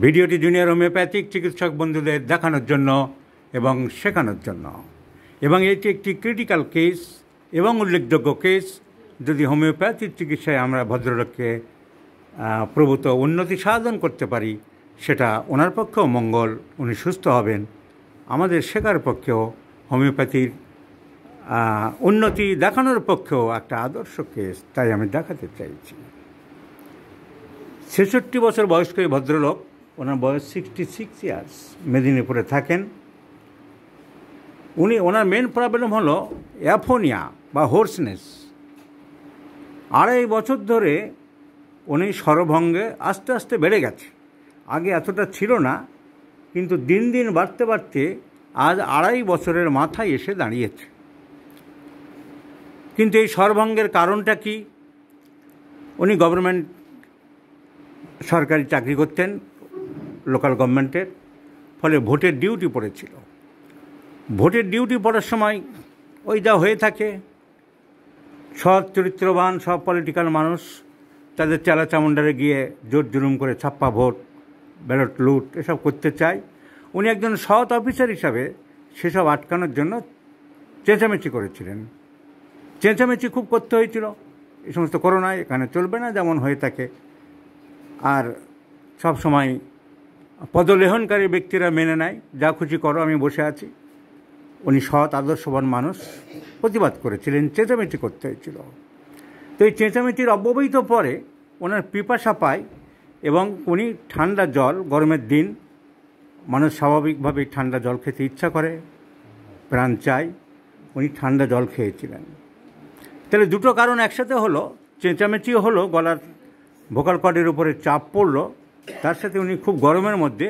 ভিডিওটি junior homeopathic চিকিৎসক বন্ধুদের দেখানোর জন্য এবং শেখানোর জন্য, এবং এটি একটি ক্রিটিক্যাল কেস এবং উল্লেখযোগ্য কেস। যদি হোমিওপ্যাথিক চিকিৎসায় আমরা ভদ্রলোককে প্রভূত উন্নতি সাধন করতে পারি, সেটা ওনার পক্ষেও মঙ্গল, উনি সুস্থ হবেন। আমাদের শেখার পক্ষেও হোমিওপ্যাথির উন্নতি দেখানোর পক্ষেও একটা আদর্শ কেস, তাই আমি দেখাতে চাইছি। ৬৬ বছর বয়স্ক এই ভদ্রলোক, ওনার বয়স 66 ইয়ার্স, মেদিনীপুরে থাকেন। ওনার মেন প্রবলেম হলো অ্যাফোনিয়া বা হোর্সনেস। ২.৫ বছর ধরে উনি স্বরভঙ্গে আস্তে আস্তে বেড়ে গেছে। আগে এতটা ছিল না, কিন্তু দিন দিন বাড়তে বাড়তে আজ ২.৫ বছরের মাথায় এসে দাঁড়িয়েছে। কিন্তু এই স্বরভঙ্গের কারণটা কি? উনি গভর্নমেন্ট সরকারি চাকরি করতেন, লোকাল গভর্নমেন্টের, ফলে ভোটের ডিউটি পড়েছিল। ভোটের ডিউটি পড়ার সময় ওই যা হয়ে থাকে, সৎ চরিত্রবান সব পলিটিক্যাল মানুষ তাদের চেলা চামুন্ডারে গিয়ে জোর জুলুম করে ছাপ্পা ভোট, ব্যালট লুট এসব করতে চায়। উনি একজন সৎ অফিসার হিসাবে সেসব আটকানোর জন্য চেঁচামেচি করেছিলেন। চেঁচামেচি খুব করতে হয়েছিল। এই সমস্ত করোনায় এখানে চলবে না, যেমন হয়ে থাকে। আর সব সময় পদলেহনকারী ব্যক্তিরা মেনে নেয়, যা খুশি করো, আমি বসে আছি। উনি সৎ আদর্শবান মানুষ, প্রতিবাদ করেছিলেন, চেঁচামেচি করতে হয়েছিল। তো এই চেঁচামেচির অব্যবহিত পরে ওনার পিপাসা পায় এবং উনি ঠান্ডা জল, গরমের দিন মানুষ স্বাভাবিকভাবেই ঠান্ডা জল খেতে ইচ্ছা করে, প্রাণ চায়। উনি ঠান্ডা জল খেয়েছিলেন। তাহলে দুটো কারণ একসাথে হলো, চেঁচামেচিও হলো, গলার ভোকাল কর্ডের উপরে চাপ পড়লো, তার সাথে উনি খুব গরমের মধ্যে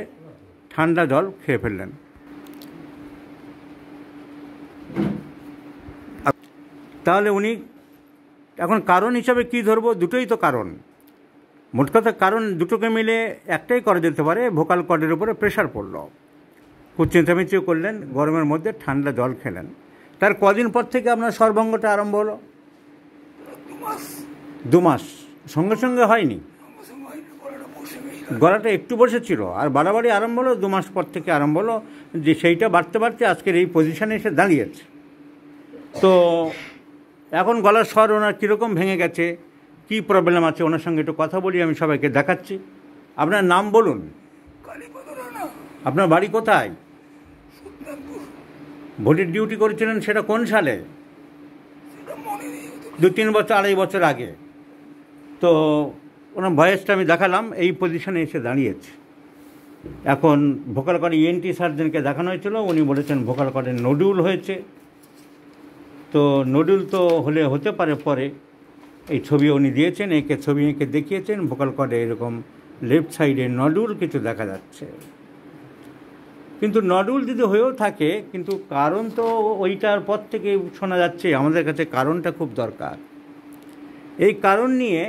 ঠান্ডা জল খেয়ে ফেললেন। তাহলে উনি এখন কারণ হিসাবে কী ধরবো? দুটোই তো কারণ। মোট কথা কারণ দুটোকে মিলে একটাই করা যেতে পারে, ভোকাল কর্ডের উপরে প্রেশার পড়ল, খুব চেঁচামেচিও করলেন, গরমের মধ্যে ঠান্ডা জল খেলেন। তার কদিন পর থেকে আপনার স্বরভঙ্গটা আরম্ভ হলো? 2 মাস। সঙ্গে সঙ্গে হয়নি, গলাটা একটু বসেছিল, আর বাড়াবাড়ি আরম্ভ হলো 2 মাস পর থেকে আরম্ভ হলো, যে সেইটা বাড়তে বাড়তে আজকের এই পজিশানে এসে দাঁড়িয়েছে। তো এখন গলার স্বর ওনার কীরকম ভেঙে গেছে, কী প্রবলেম আছে, ওনার সঙ্গে একটু কথা বলি, আমি সবাইকে দেখাচ্ছি। আপনার নাম বলুন। আপনার বাড়ি কোথায়? ভোটের ডিউটি করেছিলেন সেটা কোন সালে? 2-3 বছর, 2.5 বছর আগে। তো ওনার বয়সটা আমি দেখালাম, এই পজিশনে এসে দাঁড়িয়েছে। এখন ভোকাল কর্ড ENT সার্জনকে দেখানো হয়েছিল, উনি বলেছেন ভোকাল কর্ডের নডুল হয়েছে। তো নডুল তো হতে পারে পরে, এই ছবি উনি দিয়েছেন, একে ছবি এঁকে দেখিয়েছেন, ভোকাল কর্ডে এরকম লেফট সাইডে নডুল কিছু দেখা যাচ্ছে। কিন্তু নডুল যদি হয়েও থাকে, কিন্তু কারণ তো ওইটার পর থেকে শোনা যাচ্ছে, আমাদের কাছে কারণটা খুব দরকার। এই কারণ নিয়ে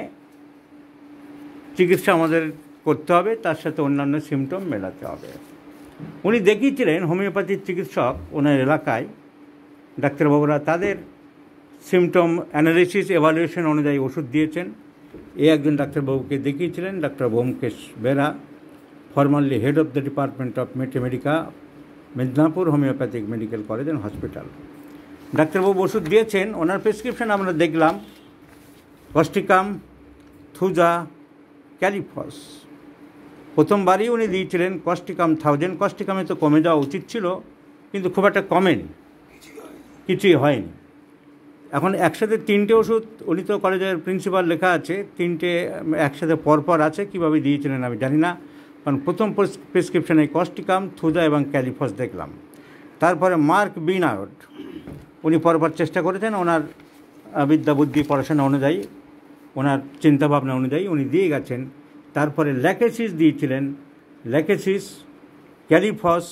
চিকিৎসা আমাদের করতে হবে, তার সাথে অন্যান্য সিমটম মেলাতে হবে। উনি দেখিয়েছিলেন হোমিওপ্যাথির চিকিৎসক ওনার এলাকায়, ডাক্তারবাবুরা তাদের সিমটম অ্যানালিসিস এভালুয়েশন অনুযায়ী ওষুধ দিয়েছেন। একজন ডাক্তারবাবুকে দেখিয়েছিলেন, doctor Byomkesh Bera, formerly head of the department of medica, Medinipur homoeopathic medical college and hospital. ডাক্তারবাবু ওষুধ দিয়েছেন, ওনার প্রেসক্রিপশন আমরা দেখলাম, কস্টিকাম, থুজা, ক্যালিফস। প্রথমবারই উনি দিয়েছিলেন কস্টিকাম 1000। কস্টিকামে তো কমে যাওয়া উচিত ছিল, কিন্তু খুব একটা কমেনি, কিছুই হয়নি। এখন একসাথে 3টে ওষুধ, উনি তো কলেজের প্রিন্সিপাল, লেখা আছে 3টে একসাথে পরপর আছে, কীভাবে দিয়েছিলেন আমি জানি না। কারণ প্রথম প্রেসক্রিপশনে কস্টিকাম, থুজা এবং ক্যালিফস দেখলাম। তারপরে মার্ক বিনার্ড, উনি পরপর চেষ্টা করেছেন, ওনার বিদ্যা বুদ্ধি পড়াশোনা অনুযায়ী, ওনার চিন্তাভাবনা অনুযায়ী উনি দিয়ে গেছেন। তারপরে ল্যাকেসিস দিয়েছিলেন, ল্যাকেসিস, ক্যালিফস,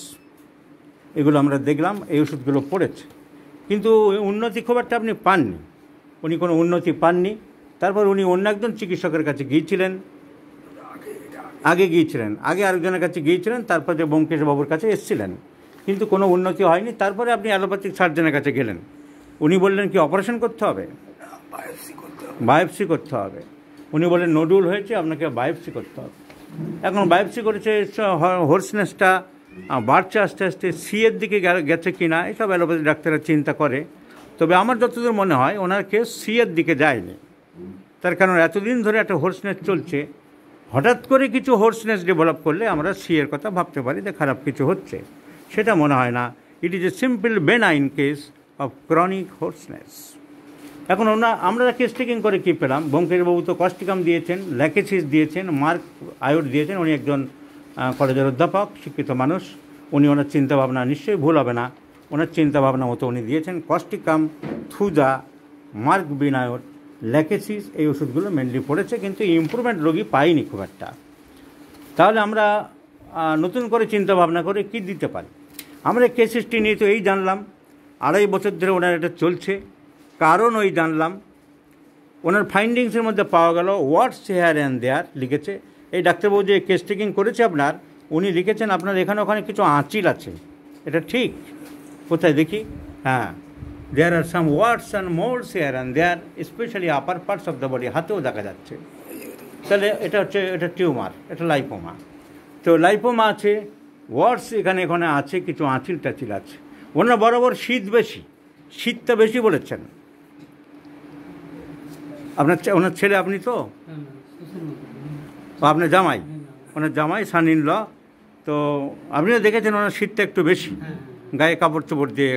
এগুলো আমরা দেখলাম, এই ওষুধগুলো পড়েছে, কিন্তু উন্নতি খুব একটা আপনি পাননি, উনি কোনো উন্নতি পাননি। তারপর উনি অন্য একজন চিকিৎসকের কাছে গিয়েছিলেন, আগে আরেকজনের কাছে গিয়েছিলেন, তারপর যে ব্যোমকেশ বাবুর কাছে এসেছিলেন, কিন্তু কোনো উন্নতি হয়নি। তারপরে আপনি অ্যালোপ্যাথিক সার্জনের কাছে গেলেন, উনি বললেন কি অপারেশন করতে হবে, বায়োপসি করতে হবে। উনি বললেন নডুল হয়েছে, আপনাকে বায়োপসি করতে হবে। এখন বায়োপসি করেছে, হোর্সনেসটা বাড়ছে আস্তে আস্তে, সিয়ের দিকে গেছে কি না এসব অ্যালোপ্যাথি ডাক্তাররা চিন্তা করে। তবে আমার যতদূর মনে হয় ওনার কেস সিয়ের দিকে যায়নি। তার কারণ এতদিন ধরে একটা হোর্সনেস চলছে, হঠাৎ করে কিছু হোর্সনেস ডেভেলপ করলে আমরা সিয়ের কথা ভাবতে পারি যে খারাপ কিছু হচ্ছে, সেটা মনে হয় না। It is a simple benign case of chronic hoarseness. এখন আমরা কেস টেকিং করে কী পেলাম? ব্যোমকেশবাবু তো কস্টিকাম দিয়েছেন, ল্যাকেসিস দিয়েছেন, মার্ক আয়োড দিয়েছেন। উনি একজন কলেজের অধ্যাপক, শিক্ষিত মানুষ। ওনার চিন্তাভাবনা নিশ্চয়ই ভুল হবে না, ওনার চিন্তাভাবনা মতো উনি দিয়েছেন কস্টিকাম, থুজা, মার্ক বিনায়োড, ল্যাকেসিস, এই ওষুধগুলো মেনলি পড়েছে, কিন্তু ইমপ্রুভমেন্ট রোগী পাইনি খুব একটা। তাহলে আমরা নতুন করে চিন্তাভাবনা করে কি দিতে পারি? আমরা কেস হিস্ট্রি নিয়ে তো এই জানলাম, 2.5 বছর ধরে ওনার এটা চলছে, কারণ ওই জানলাম। ওনার ফাইন্ডিংসের মধ্যে পাওয়া গেল হোয়াটস হেয়ার অ্যান্ড দেয়ার লিখেছে। এই ডাক্তারবাবু যে কেস টেকিং করেছে আপনার, উনি লিখেছেন আপনার এখানে ওখানে কিছু আঁচিল আছে। এটা ঠিক? কোথায় দেখি? হ্যাঁ, there are some warts and moles here and there, specially upper parts of the body, হাতেও দেখা যাচ্ছে। তাহলে এটা টিউমার, এটা লাইপোমা। তো লাইপোমা আছে, ওয়ার্ডস এখানে আছে, কিছু আঁচিল টাচিল আছে। ওনার বরাবর শীতটা বেশি বলেছেন। ওনার ছেলে আপনি তো, আপনার জামাই, ওনার জামাই সান ইন ল, তো আপনিও দেখেছেন ওনার শীতটা একটু বেশি, গায়ে কাপড় চোপড় দিয়ে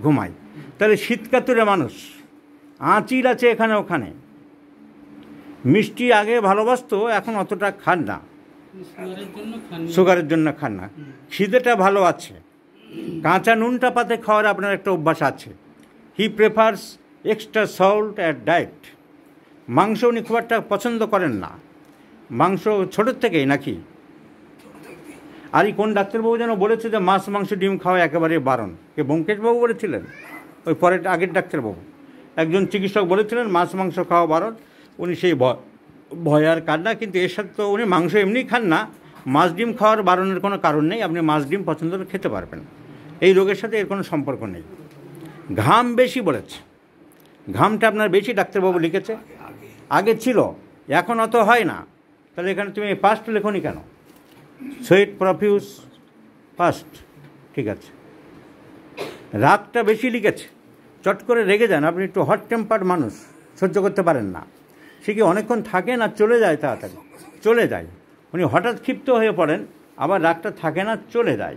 ঘুমায়। তাহলে শীতকাতুরে মানুষ, আঁচিল আছে এখানে ওখানে। মিষ্টি আগে ভালোবাসতো, এখন অতটা খান না, সুগারের জন্য খান না। খিদেটা ভালো আছে, কাঁচা নুনটা পাতে খাওয়ার আপনার একটা অভ্যাস আছে। He prefers extra salt at diet. মাংস উনি খুব একটা পছন্দ করেন না, মাংস ছোটোর থেকেই নাকি? আর কোন ডাক্তারবাবু যেন বলেছে যে মাছ মাংস ডিম খাওয়া একেবারে বারণ। কে ব্যোমকেশবাবু বলেছিলেন? ওই পরের আগের ডাক্তারবাবু একজন চিকিৎসক বলেছিলেন মাছ মাংস খাওয়া বারণ। উনি সেই ভয় আর কান্না, কিন্তু এর সাথে তো উনি মাংস এমনি খান না, মাছ ডিম খাওয়ার বারণের কোনো কারণ নেই। আপনি মাছ ডিম পছন্দ করে খেতে পারবেন, এই রোগের সাথে এর কোনো সম্পর্ক নেই। ঘাম বেশি বলেছে, ঘামটা আপনার বেশি ডাক্তারবাবু লিখেছে। আগে ছিল, এখন অত হয় না। তাহলে এখানে তুমি পাস্ট লেখনি কেন? সোয়েট প্রফিউস পাস্ট, ঠিক আছে। রাগটা বেশি লিখেছে, চট করে রেগে যান আপনি, একটু হট টেম্পার মানুষ, সহ্য করতে পারেন না। সে কি অনেকক্ষণ থাকে না, চলে যায়, তাড়াতাড়ি চলে যায়। উনি হঠাৎ ক্ষিপ্ত হয়ে পড়েন, আবার রাগটা থাকে না, চলে যায়।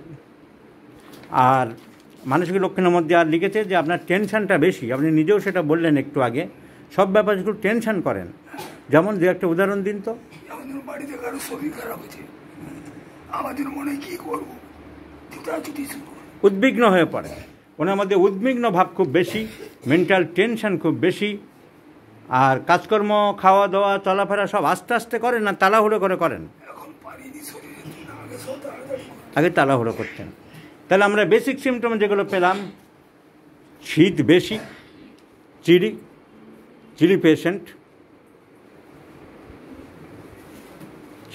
আর মানসিক লক্ষণের মধ্যে আর লিখেছে যে আপনার টেনশনটা বেশি। আপনি নিজেও সেটা বললেন একটু আগে, সব ব্যাপারে একটু টেনশন করেন। যেমন দু একটা উদাহরণ দিন তো। বাড়িতে কারো শরীর খারাপ হয়েছে, আমাদের মনে কি করবো, উদ্বিগ্ন হয়ে পড়ে। ওনার মধ্যে উদ্বিগ্ন ভাব খুব বেশি, মেন্টাল টেনশন খুব বেশি। আর কাজকর্ম, খাওয়া দাওয়া, চলাফেরা সব আস্তে আস্তে করেন না তাড়াহুড়ো করে করেন? আগে তাড়াহুড়ো করতেন। তাহলে আমরা বেসিক সিমটম যেগুলো পেলাম, শীত বেশি, চিলি পেশেন্ট,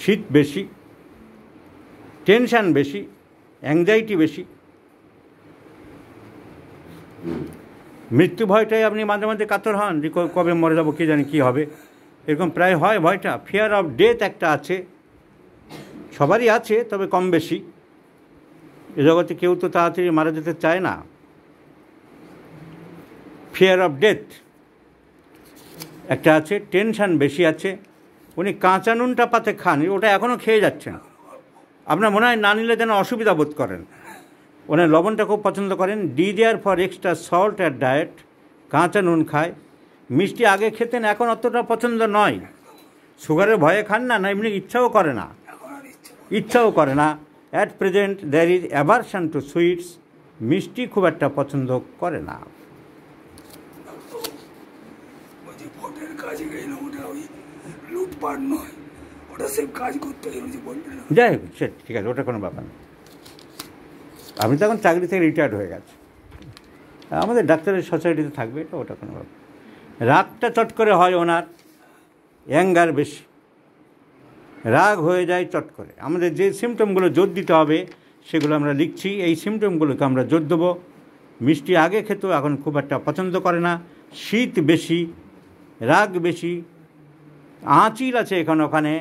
শীত বেশি, টেনশান বেশি, অ্যাংজাইটি বেশি, মৃত্যু ভয়টাই আপনি মাঝে মাঝে কাতর হন যে কবে মরে যাবো, কে জানি কী হবে, এরকম প্রায় হয় ভয়টা। ফিয়ার অফ ডেথ একটা আছে, সবারই আছে, তবে কম বেশি। এ জগতে কেউ তো তাড়াতাড়ি মারা যেতে চায় না। ফিয়ার অফ ডেথ একটা আছে, টেনশান বেশি আছে। উনি কাঁচা নুনটা পাতে খান, ওটা এখনও খেয়ে যাচ্ছেন। আপনার মনে হয় না নিলে যেন অসুবিধা বোধ করেন। উনি লবণটা খুব পছন্দ করেন। Desire for extra salt at diet, কাঁচা নুন খায়। মিষ্টি আগে খেতেন, এখন অতটা পছন্দ নয়। সুগারের ভয়ে খান না, এমনি ইচ্ছাও করে না। At present there is aversion to sweets, মিষ্টি খুব একটা পছন্দ করে না। যাই হোক, সে ঠিক আছে, ওটা কোনো ব্যাপার না। আপনি তো এখন চাকরি থেকে রিটায়ার্ড হয়ে গেছে, আমাদের ডাক্তারের সোসাইটিতে থাকবে, এটা ওটা কোনো ব্যাপার। রাগটা চট করে হয় ওনার, অ্যাঙ্গার বেশি, রাগ হয়ে যায় চট করে। আমাদের যে সিমটমগুলো জোর দিতে হবে সেগুলো আমরা লিখছি, এই সিমটমগুলোকে আমরা জোর দেবো। মিষ্টি আগে খেত, এখন খুব একটা পছন্দ করে না। শীত বেশি, রাগ বেশি, আঁচিল আছে এখানে ওখানে,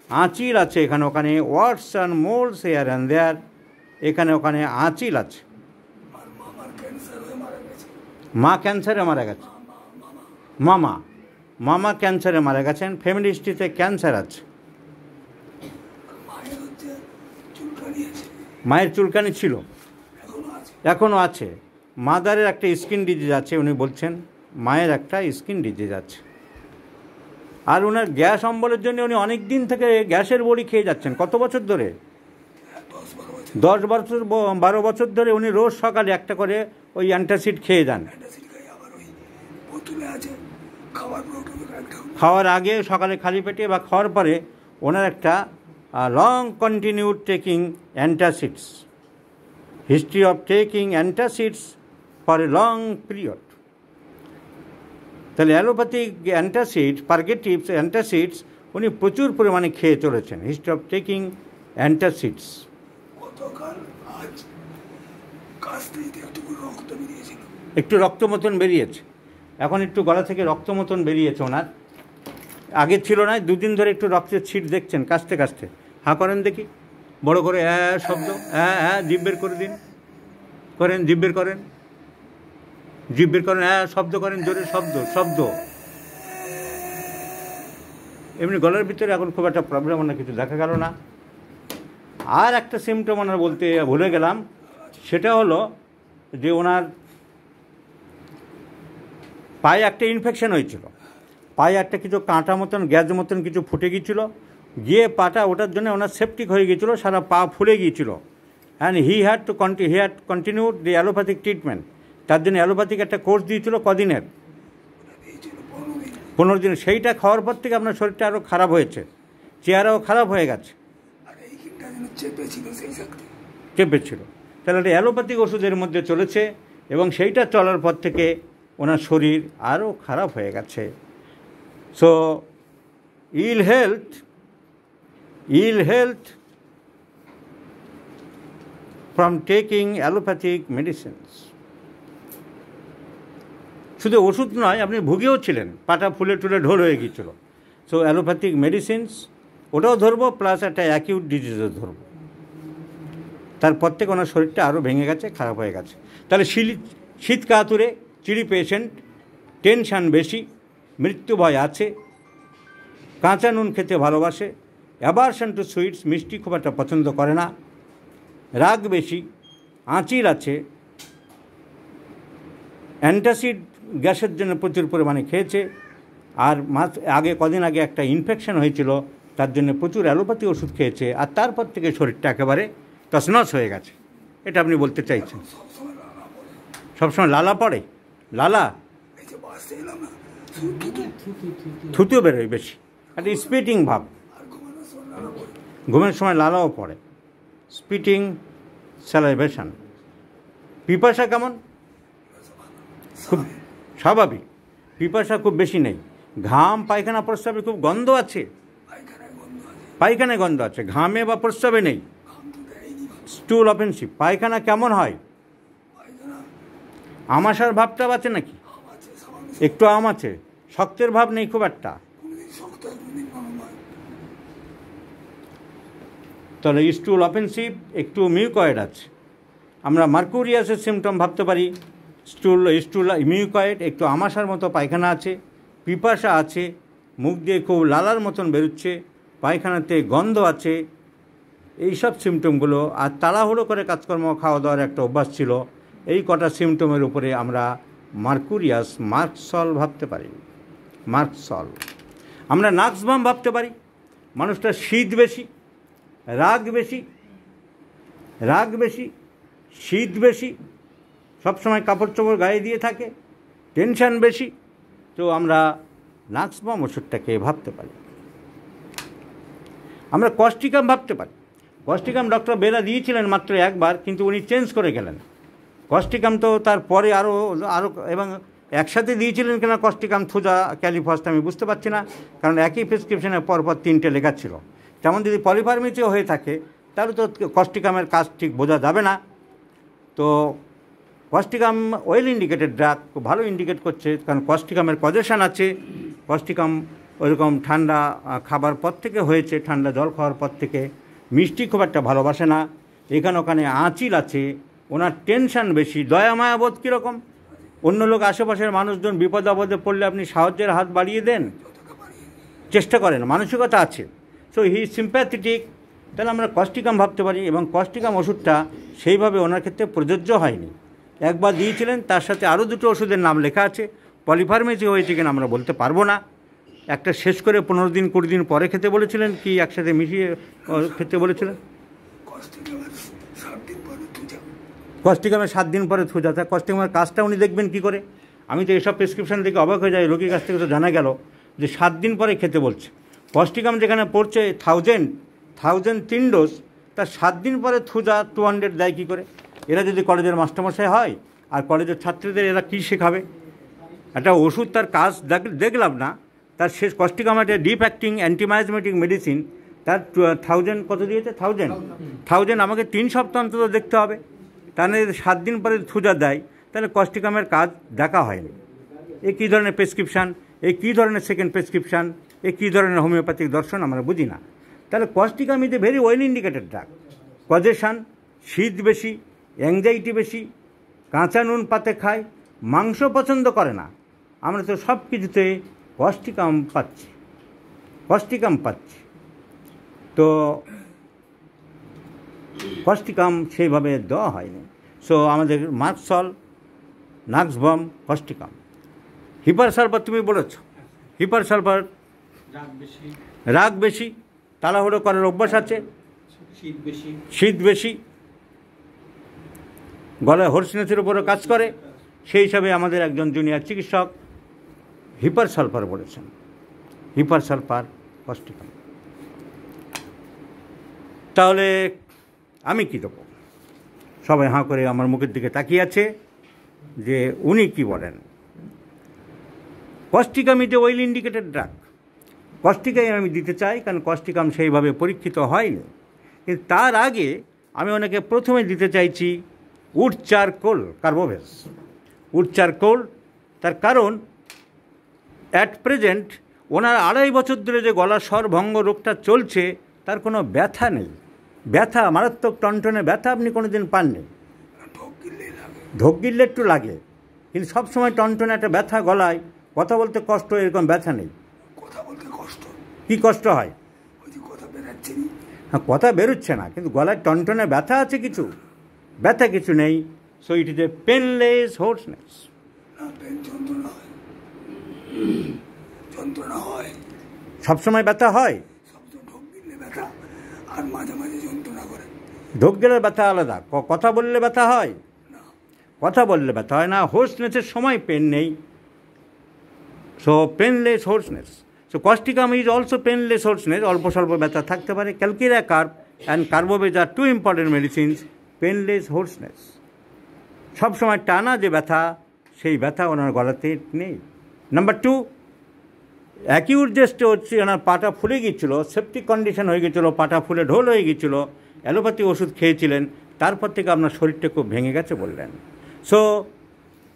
আঁচিল আছে এখানে ওখানে, warts and moles here and there, এখানে ওখানে আঁচিল আছে। আর মামার ক্যান্সার হয়ে মারা গেছে। মা ক্যান্সারে মারা গেছে, মামা মামা ক্যান্সারে মারা গেছেন, ফ্যামিলি হিস্ট্রিতে ক্যান্সার আছে। মায়ের হচ্ছে চুলকানি আছে, মায়ের চুলকানি ছিল, এখনো আছে। এখনও আছে। মাদারের একটা স্কিন ডিজিজ আছে উনি বলছেন, মায়ের একটা স্কিন ডিজিজ আছে। আর ওনার গ্যাস অম্বলের জন্য উনি অনেক দিন থেকে গ্যাসের বড়ি খেয়ে যাচ্ছেন। কত বছর ধরে? 10-12 বছর 12 বছর ধরে উনি রোজ সকালে একটা করে ওই অ্যান্টাসিড খেয়ে যান। অ্যান্টাসিড খাই, আবার ওই বোতলে আছে খাওয়ার প্রোটোকল একটা। খাওয়ার আগে সকালে খালি পেটে বা খাওয়ার পরে ওনার একটা long continued taking antacids, history of taking antacids for a long period. তাহলে অ্যালোপ্যাথিক অ্যান্টাসিড, পার্গেটিভস অ্যান্টাসিডস উনি প্রচুর পরিমাণে খেয়ে চলেছেন। History of taking antacids. গতকাল আজ কাশতে একটু রক্ত বেরিয়েছিল, একটু রক্ত মতন বেরিয়েছে, এখন একটু গলা থেকে রক্ত মতন বেরিয়েছে ওনার, আগে ছিল না। দুদিন ধরে একটু রক্তের ছিট দেখছেন কাশতে কাশতে। হাঁ করেন দেখি, বড় করে শব্দ, জিভ বের করে দিন, করেন জিভ বের করেন, জিভ বের করেন, শব্দ করেন, জোরে শব্দ শব্দ। এমনি গলার ভিতরে এখন খুব একটা প্রবলেম ওনার কিছু দেখা গেল না। আর একটা সিমটম ওনার বলতে ভুলে গেলাম, সেটা হলো যে ওনার পায়ে একটা ইনফেকশন হয়েছিল, পায়ে একটা কিছু কাঁটা মতন গ্যাস মতন কিছু ফুটে গিয়েছিল, গিয়ে পাটা ওটার জন্য ওনার সেপটিক হয়ে গিয়েছিল, সারা পা ফুলে গিয়েছিল। And he had continue the allopathic treatment. তার জন্য অ্যালোপ্যাথিক একটা কোর্স দিয়েছিল কদিনের, 15 দিন। সেইটা খাওয়ার পর থেকে আপনার শরীরটা আরও খারাপ হয়েছে, চেহারাও খারাপ হয়ে গেছে, আর এইখানটা যেন চেপেছিল সেই শক্তি। চেপেছিল। তাহলে একটা অ্যালোপ্যাথিক ওষুধের মধ্যে চলেছে এবং সেইটা চলার পর থেকে ওনার শরীর আরও খারাপ হয়ে গেছে। So ill health from taking allopathic medicines. শুধু ওষুধ নয়, আপনি ভুগেও ছিলেন, পাটা ফুলে টুলে ঢোল হয়ে গিয়েছিল। সো অ্যালোপ্যাথিক মেডিসিনস ওটাও ধরবো, প্লাস একটা অ্যাকিউট ডিজিজও ধরবো। তারপর থেকে ওনার শরীরটা আরও ভেঙে গেছে, খারাপ হয়ে গেছে। তাহলে শীত কাতুরে, চিড়ি পেশেন্ট, টেনশান বেশি, মৃত্যু ভয় আছে, কাঁচা নুন খেতে ভালোবাসে, অ্যাভারশন টু সুইটস, মিষ্টি খুব একটা পছন্দ করে না, রাগ বেশি, আঁচিল আছে, অ্যান্টাসিড গ্যাসের জন্য প্রচুর পরিমাণে খেয়েছে, আর কদিন আগে একটা ইনফেকশন হয়েছিল, তার জন্য প্রচুর অ্যালোপ্যাথি ওষুধ খেয়েছে, আর তারপর থেকে শরীরটা একেবারে তছনছ হয়ে গেছে। এটা আপনি বলতে চাইছেন? সবসময় লালা পড়ে, লালা থুতু বেরোয় বেশি, একটা স্পিটিং ভাব, ঘুমের সময় লালাও পড়ে, স্পিটিং, স্যালাইভেশন। পিপাসা কেমন? খুব স্বাভাবিক, পিপাসা খুব বেশি নেই। ঘাম, পায়খানা, প্রস্রাবে খুব গন্ধ আছে, পায়খানায় গন্ধ আছে, ঘামে বা প্রস্রাবে নেই। স্টুল অফেন্সিভ। পায়খানা কেমন হয়? আমাশার ভাবটা আছে নাকি? একটু আম আছে, শক্তের ভাব নেই খুব একটা। তাহলে স্টুল অফেন্সিভ, একটু মিউকয়েড আছে। আমরা মার্কুরিয়াসের সিমটম ভাবতে পারি, স্টুল মিউকয়েড, একটু আমাশার মতো পায়খানা আছে, পিপাসা আছে, মুখ দিয়ে খুব লালার মতন বেরোচ্ছে, পায়খানাতে গন্ধ আছে, এইসব সিমটমগুলো। আর তাড়াহুড়ো করে কাজকর্ম, খাওয়া দাওয়ার একটা অভ্যাস ছিল। এই কটা সিমটমের উপরে আমরা মার্কুরিয়াস, মার্কসল ভাবতে পারি। মার্কসল। আমরা নাক্সবাম ভাবতে পারি, মানুষটা শীত বেশি, রাগ বেশি, শীত বেশি, সবসময় কাপড় চোপড় গায়ে দিয়ে থাকে, টেনশান বেশি। তো আমরা নাক্সবাম ওষুধটাকে ভাবতে পারি। আমরা কস্টিকাম ভাবতে পারি। কস্টিকাম ডক্টর বেলা দিয়েছিলেন মাত্র একবার, কিন্তু উনি চেঞ্জ করে গেলেন। কস্টিকাম তো তারপরে আরও এবং একসাথে দিয়েছিলেন কিনা কস্টিকাম, থুজা, ক্যালিফাস্ট, আমি বুঝতে পারছি না, কারণ একই প্রেসক্রিপশনে পরপর 3টে লেখা ছিল। তেমন যদি পলিফার্মেসিও হয়ে থাকে তাহলে তো কস্টিকামের কাজ ঠিক বোঝা যাবে না। তো কস্টিকাম ওয়েল ইন্ডিকেটেড ড্রাগ, খুব ভালো ইন্ডিকেট করছে, কারণ কস্টিকামের পজেশন আছে, কস্টিকাম ওইরকম ঠান্ডা খাবার পর থেকে হয়েছে, ঠান্ডা জল খাওয়ার পর থেকে। মিষ্টি খুব একটা ভালোবাসে না, এখানে ওখানে আঁচিল আছে, ওনার টেনশান বেশি। দয়া মায়াবোধ কীরকম? অন্য লোক আশেপাশের মানুষজন বিপদ আপদে পড়লে আপনি সাহায্যের হাত বাড়িয়ে দেন, চেষ্টা করেন, মানসিকতা আছে। So he sympathetic. তাহলে আমরা কস্টিকাম ভাবতে পারি, এবং কস্টিকাম ওষুধটা সেইভাবে ওনার ক্ষেত্রে প্রযোজ্য হয়নি। একবার দিয়েছিলেন, তার সাথে আরও দুটো ওষুধের নাম লেখা আছে, পলিফার্মেসি হয়েছে কিনা আমরা বলতে পারবো না। একটা শেষ করে 15 দিন 20 দিন পরে খেতে বলেছিলেন, কি একসাথে মিশিয়ে খেতে বলেছিলেন? কস্টিকামের 7 দিন পরে থুজা। তা কস্টিকামের কাজটা উনি দেখবেন কি করে? আমি তো এসব প্রেসক্রিপশন দেখে অবাক হয়ে যাই। রোগীর কাছ থেকে তো জানা গেল যে 7 দিন পরে খেতে বলছে। কস্টিকাম যেখানে পড়ছে 1003 ডোজ, তার 7 দিন পরে থুজা 200 দেয় কী করে? এরা যদি কলেজের মাস্টারমশাই হয়, আর কলেজের ছাত্রীদের এরা কী শেখাবে? একটা ওষুধ তার কাজ দেখলাম না, তার শেষ কস্টিকাম একটা ডিপ অ্যাক্টিং অ্যান্টিমায়াজমেটিক মেডিসিন, তার 1000 কত দিয়েছে? 1000 আমাকে 3 সপ্তাহ অন্তত দেখতে হবে। তাহলে 7 দিন পরে থুজা দেয়, তাহলে কস্টিকামের কাজ দেখা হয়নি। এ কী ধরনের প্রেসক্রিপশান, এ কী ধরনের সেকেন্ড প্রেসক্রিপশান, এ কী ধরনের হোমিওপ্যাথিক দর্শন আমরা বুঝি না। তাহলে causticum is a very well indicated drug. কজেশান, শীত বেশি, অ্যাংজাইটি বেশি, কাঁচা নুন পাতে খায়, মাংস পছন্দ করে না। আমরা তো সব কিছুতে কস্টিকাম পাচ্ছি। তো কস্টিকাম সেইভাবে দেওয়া হয়নি। সো আমাদের মার্কসল, নাক্সবম, কস্টিকাম। হিপার সালফার তুমি বলেছ, হিপার সালফার রাগ বেশি, তাড়াহুড়ো করার অভ্যাস আছে, শীত বেশি, গলায় হোর্সনেসের উপরও কাজ করে। সেই হিসাবে আমাদের একজন জুনিয়র চিকিৎসক হিপার সালফার বলেছেন। Hepar sulphur, Causticum. তাহলে আমি কী দেবো? সবাই হাঁ করে আমার মুখের দিকে তাকিয়ে আছে যে উনি কি বলেন। Causticum is a well indicated drug. কস্টিকাই আমি দিতে চাই, কারণ কস্টিকাম সেইভাবে পরীক্ষিত হয়নি। কিন্তু তার আগে আমি ওনাকে প্রথমে দিতে চাইছি wood charcoal carbo veg. Wood charcoal, তার কারণ অ্যাট প্রেজেন্ট ওনার 2.5 বছর ধরে যে গলার স্বর ভঙ্গ রোগটা চলছে, তার কোনো ব্যথা নেই। ব্যথা, মারাত্মক টনটনে ব্যথা আপনি কোনো দিন পাননি। ঢোক গিললে একটু লাগে, কিন্তু সবসময় টনটনে একটা ব্যথা গলায়, কথা বলতে কষ্ট, এরকম ব্যথা নেই। কথা বলতে কষ্ট। কী কষ্ট হয়? হ্যাঁ, কথা বেরোচ্ছে না, কিন্তু গলায় টনটনে ব্যথা আছে কিছু? ব্যথা কিছু নেই। So it is a painless hoarseness. যন্ত্রণা হয়, সবসময় ব্যথা হয়, ব্যথা, আর মাঝে মাঝে যন্ত্রণা করে। ঢোক গেলে ব্যথা আলাদা, কথা বললে ব্যথা হয়? কথা বললে ব্যথা হয় না। হোর্সনেসের সময় পেন নেই। So painless hoarseness. So causticum is also painless hoarseness. অল্প স্বল্প ব্যথা থাকতে পারে। ক্যালকিরা কার্ব অ্যান্ড কার্বোভেজ আর 2 ইম্পর্টেন্ট মেডিসিনস। পেনলেস হোর্সনেস, সবসময় টানা যে ব্যথা, সেই ব্যথা ওনার গলাতে নেই। নাম্বার 2, অ্যাকিউট যে হচ্ছে ওনার পাটা ফুলে গিয়েছিলো, সেপটিক কন্ডিশন হয়ে গেছিলো, পাটা ফুলে ঢোল হয়ে গিয়েছিলো, অ্যালোপ্যাথি ওষুধ খেয়েছিলেন, তারপর থেকে আপনার শরীরটা খুব ভেঙে গেছে বললেন। So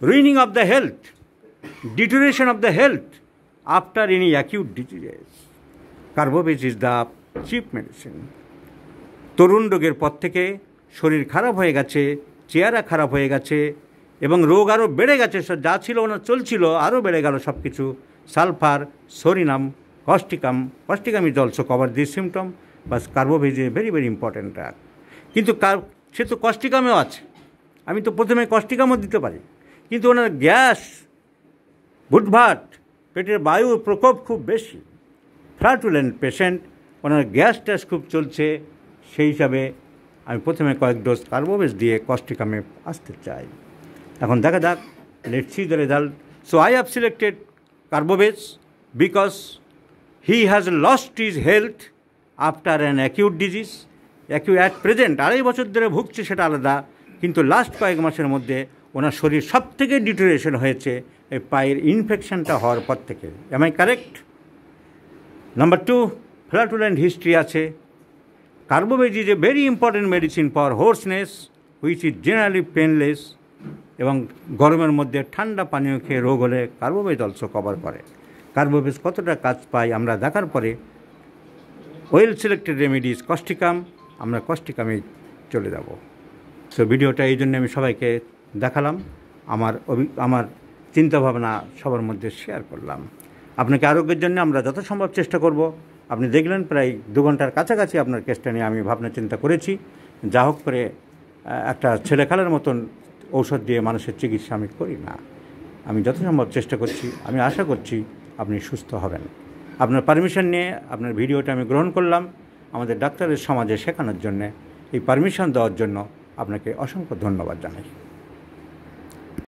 ruining of the health, deterioration of the health after any acute diseases, carbo veg is the chief medicine. তরুণ রোগের পর থেকে শরীর খারাপ হয়ে গেছে, চেহারা খারাপ হয়ে গেছে, এবং রোগ আরও বেড়ে গেছে। যা ছিল ওনার চলছিল, আরও বেড়ে গেল সব কিছু। Sulphur, psorinum, Causticum is also cover this symptom, bus Carbo veg a very very important drug. কিন্তু সে তো কস্টিকামেও আছে। আমি তো প্রথমে কস্টিকামও দিতে পারি, কিন্তু ওনার গ্যাস, ভুটভাট, পেটের বায়ুর প্রকোপ খুব বেশি, ফ্ল্যাটুলেন্ট পেশেন্ট, ওনার গ্যাস ট্যাস খুব চলছে। সেই হিসাবে আমি প্রথমে কয়েক ডোজ কার্বোভেজ দিয়ে কস্টিকামে আসতে চাই। এখন দেখা যাক, let's see the result. So I have selected Carbo veg because he has lost his health after an acute disease. At present 2.5 বছর ধরে ভুগছে, সেটা আলাদা, কিন্তু লাস্ট কয়েক মাসের মধ্যে ওনার শরীর সব থেকে ডিটোরিয়েশন হয়েছে এই পায়ের ইনফেকশনটা হওয়ার পর থেকে। Am I correct? Number 2, flatulent history আছে। Carbo veg is a very important medicine for hoarseness which is generally painless, এবং গরমের মধ্যে ঠান্ডা পানীয় খেয়ে রোগ হলে কার্বোভেজ অলসো কভার করে। কার্বোবেজ কতটা কাজ পায় আমরা দেখার পরে ওয়েল সিলেক্টেড রেমেডিস কস্টিকাম, আমরা কস্টিকামে চলে যাব। সো ভিডিওটা এই জন্য আমি সবাইকে দেখালাম, আমার চিন্তাভাবনা সবার মধ্যে শেয়ার করলাম। আপনাকে আরোগ্যের জন্য আমরা যথাসম্ভব চেষ্টা করব। আপনি দেখলেন প্রায় 2 ঘন্টার কাছাকাছি আপনার কেসটা নিয়ে আমি ভাবনা চিন্তা করেছি। যা হোক করে একটা ছেলে খেলার মতন ঔষধ দিয়ে মানুষের চিকিৎসা আমি করি না, আমি যথাসম্ভব চেষ্টা করছি। আমি আশা করছি আপনি সুস্থ হবেন। আপনার পারমিশন নিয়ে আপনার ভিডিওটা আমি গ্রহণ করলাম আমাদের ডাক্তারের সমাজে শেখানোর জন্যে। এই পারমিশন দেওয়ার জন্য আপনাকে অসংখ্য ধন্যবাদ জানাই।